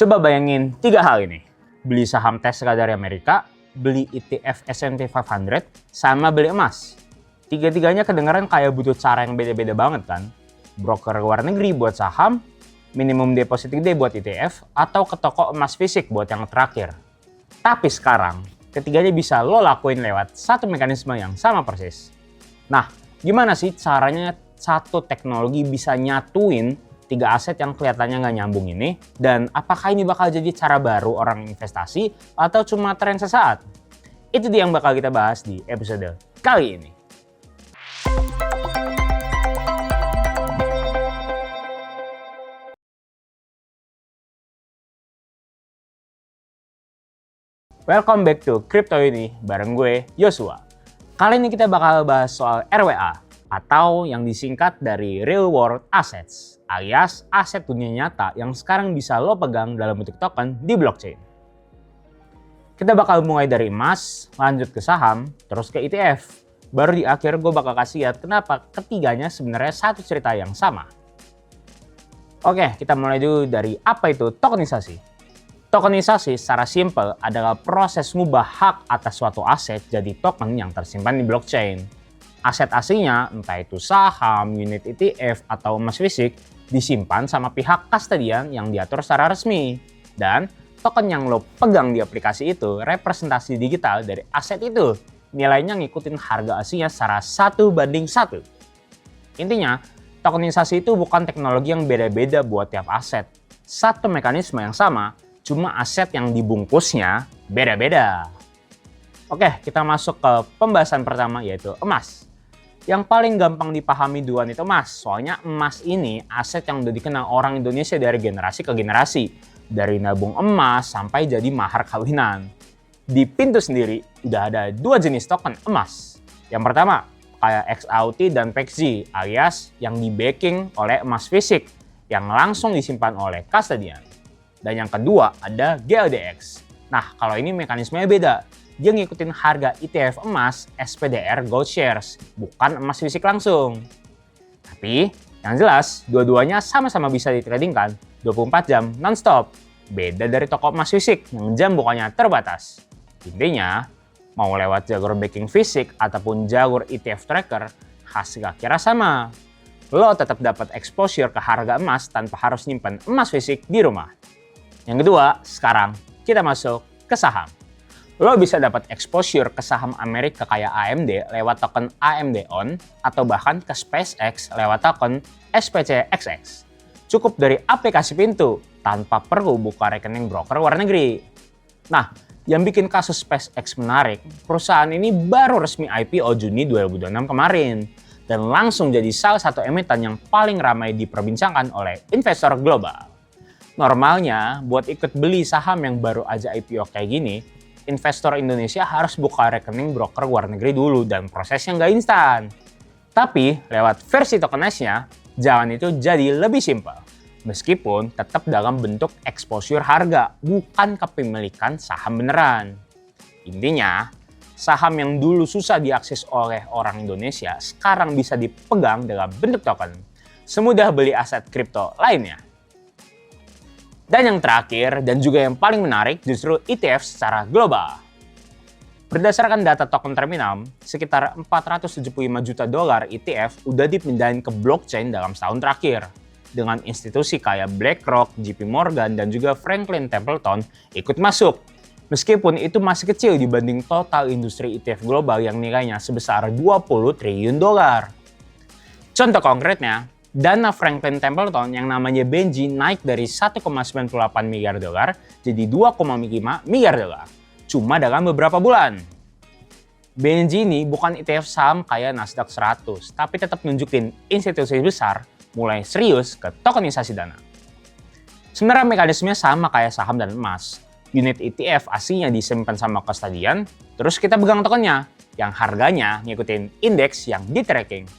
Coba bayangin 3 hal ini. Beli saham Tesla dari Amerika, beli ETF S&P 500, sama beli emas. Tiga-tiganya kedengaran kayak butuh cara yang beda-beda banget kan? Broker luar negeri buat saham, minimum deposit gede buat ETF, atau ke toko emas fisik buat yang terakhir. Tapi sekarang, ketiganya bisa lo lakuin lewat satu mekanisme yang sama persis. Nah, gimana sih caranya satu teknologi bisa nyatuin 3 aset yang kelihatannya nggak nyambung ini? Dan apakah ini bakal jadi cara baru orang investasi atau cuma tren sesaat? Itu dia yang bakal kita bahas di episode kali ini. Welcome back to Crypto ini bareng gue, Joshua. Kali ini kita bakal bahas soal RWA atau yang disingkat dari Real World Assets, alias aset dunia nyata yang sekarang bisa lo pegang dalam bentuk token di blockchain. Kita bakal mulai dari emas, lanjut ke saham, terus ke ETF. Baru di akhir gue bakal kasih lihat kenapa ketiganya sebenarnya satu cerita yang sama. Oke, kita mulai dulu dari apa itu tokenisasi. Tokenisasi secara simpel adalah proses ngubah hak atas suatu aset jadi token yang tersimpan di blockchain. Aset aslinya, entah itu saham, unit ETF, atau emas fisik, disimpan sama pihak kustodian yang diatur secara resmi. Dan token yang lo pegang di aplikasi itu representasi digital dari aset itu. Nilainya ngikutin harga aslinya secara 1:1. Intinya, tokenisasi itu bukan teknologi yang beda-beda buat tiap aset. Satu mekanisme yang sama, cuma aset yang dibungkusnya beda-beda. Oke, kita masuk ke pembahasan pertama yaitu emas. Yang paling gampang dipahami duluan itu emas. Soalnya emas ini aset yang udah dikenal orang Indonesia dari generasi ke generasi. Dari nabung emas sampai jadi mahar kawinan. Di Pintu sendiri udah ada 2 jenis token emas. Yang pertama, kayak XAUT dan PEXZ alias yang di-backing oleh emas fisik yang langsung disimpan oleh kustodian. Dan yang kedua ada GLDX. Nah, kalau ini mekanismenya beda. Dia ngikutin harga ETF emas SPDR Gold Shares, bukan emas fisik langsung. Tapi, yang jelas, dua-duanya sama-sama bisa ditradingkan 24 jam non-stop. Beda dari toko emas fisik yang jam bukanya terbatas. Intinya, mau lewat jalur backing fisik ataupun jalur ETF tracker, hasilnya kira sama. Lo tetap dapat exposure ke harga emas tanpa harus nyimpan emas fisik di rumah. Yang kedua, sekarang kita masuk ke saham. Lo bisa dapat exposure ke saham Amerika kayak AMD lewat token AMD ON atau bahkan ke SpaceX lewat token SPCXX. Cukup dari aplikasi Pintu tanpa perlu buka rekening broker luar negeri. Nah, yang bikin kasus SpaceX menarik, perusahaan ini baru resmi IPO Juni 2026 kemarin dan langsung jadi salah satu emiten yang paling ramai diperbincangkan oleh investor global. Normalnya, buat ikut beli saham yang baru aja IPO kayak gini, investor Indonesia harus buka rekening broker luar negeri dulu dan prosesnya nggak instan. Tapi, lewat versi tokenized-nya, jalan itu jadi lebih simpel. Meskipun tetap dalam bentuk exposure harga, bukan kepemilikan saham beneran. Intinya, saham yang dulu susah diakses oleh orang Indonesia, sekarang bisa dipegang dalam bentuk token. Semudah beli aset kripto lainnya. Dan yang terakhir, dan juga yang paling menarik, justru ETF secara global. Berdasarkan data token terminal, sekitar $475 juta ETF udah dipindahin ke blockchain dalam setahun terakhir. Dengan institusi kayak BlackRock, JP Morgan, dan juga Franklin Templeton ikut masuk. Meskipun itu masih kecil dibanding total industri ETF global yang nilainya sebesar $20 triliun. Contoh konkretnya, dana Franklin Templeton yang namanya Benji naik dari $1,98 miliar jadi $2,5 miliar cuma dalam beberapa bulan. Benji ini bukan ETF saham kayak Nasdaq 100, tapi tetap nunjukin institusi besar mulai serius ke tokenisasi dana. Sebenarnya mekanismenya sama kayak saham dan emas. Unit ETF aslinya disimpan sama kustodian, terus kita pegang tokennya yang harganya ngikutin indeks yang di-tracking.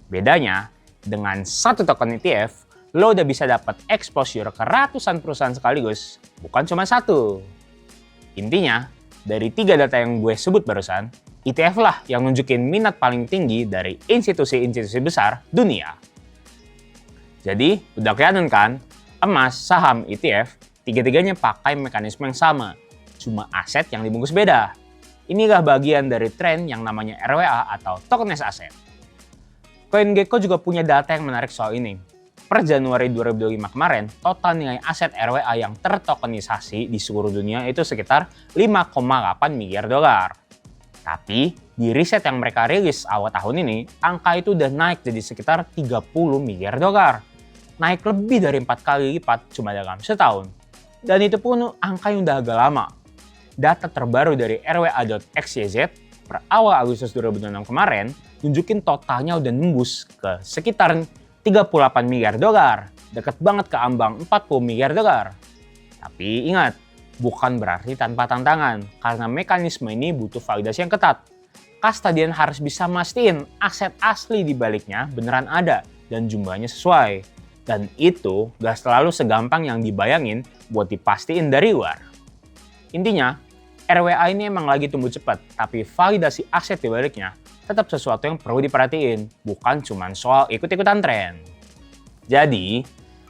Bedanya, dengan satu token ETF, lo udah bisa dapat exposure ke ratusan perusahaan sekaligus, bukan cuma satu. Intinya, dari 3 data yang gue sebut barusan, ETF lah yang nunjukin minat paling tinggi dari institusi-institusi besar dunia. Jadi, udah kelihatan kan, emas, saham, ETF, Tiga-tiganya pakai mekanisme yang sama, cuma aset yang dibungkus beda. Inilah bagian dari tren yang namanya RWA atau tokenized asset. CoinGecko juga punya data yang menarik soal ini. Per Januari 2025 kemarin, total nilai aset RWA yang tertokenisasi di seluruh dunia itu sekitar 5,8 miliar dolar. Tapi di riset yang mereka rilis awal tahun ini, angka itu udah naik jadi sekitar 30 miliar dolar. Naik lebih dari 4 kali lipat cuma dalam setahun. Dan itu pun angka yang udah agak lama. Data terbaru dari rwa.xyz per awal Agustus 2026 kemarin nunjukin totalnya udah nembus ke sekitar 38 miliar dolar. Deket banget ke ambang 40 miliar dolar. Tapi ingat, bukan berarti tanpa tantangan, karena mekanisme ini butuh validasi yang ketat. Kastadian harus bisa mastiin aset asli di baliknya beneran ada dan jumlahnya sesuai. Dan itu gak selalu segampang yang dibayangin buat dipastiin dari luar. Intinya, RWA ini emang lagi tumbuh cepat, tapi validasi aset di baliknya tetap sesuatu yang perlu diperhatiin, bukan cuma soal ikut-ikutan tren. Jadi,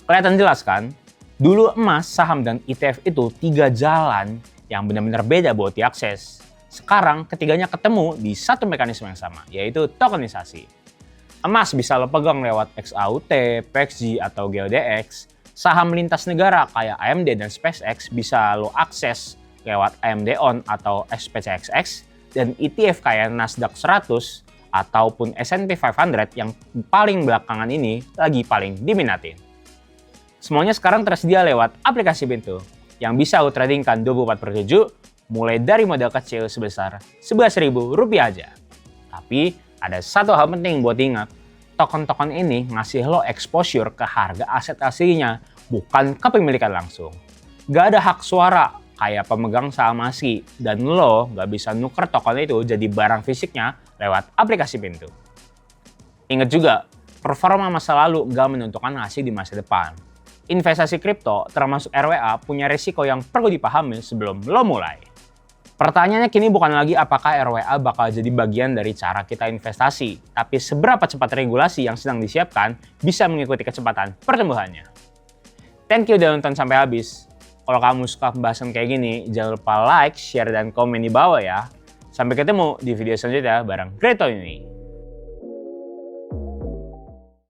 kelihatan jelas kan? Dulu emas, saham, dan ETF itu 3 jalan yang benar-benar beda buat diakses. Sekarang ketiganya ketemu di satu mekanisme yang sama, yaitu tokenisasi. Emas bisa lo pegang lewat XAUT, PXG, atau GLDX. Saham lintas negara kayak AMD dan SpaceX bisa lo akses lewat AMD ON atau SPCXX. Dan ETF kayak Nasdaq 100 ataupun S&P 500 yang paling belakangan ini lagi paling diminatin. Semuanya sekarang tersedia lewat aplikasi Bintu yang bisa lo tradingkan 24/7 mulai dari modal kecil sebesar Rp11.000 aja. Tapi ada satu hal penting buat diingat, token-token ini ngasih lo exposure ke harga aset aslinya, bukan kepemilikan langsung. Gak ada hak suara kayak pemegang saham asli, dan lo gak bisa nuker token itu jadi barang fisiknya lewat aplikasi Bintu. Ingat juga, performa masa lalu gak menentukan hasil di masa depan. Investasi kripto termasuk RWA punya risiko yang perlu dipahami sebelum lo mulai. Pertanyaannya kini bukan lagi apakah RWA bakal jadi bagian dari cara kita investasi, tapi seberapa cepat regulasi yang sedang disiapkan bisa mengikuti kecepatan pertumbuhannya. Thank you udah nonton sampai habis. Kalau kamu suka pembahasan kayak gini, jangan lupa like, share, dan komen di bawah ya. Sampai ketemu di video selanjutnya bareng Greto ini.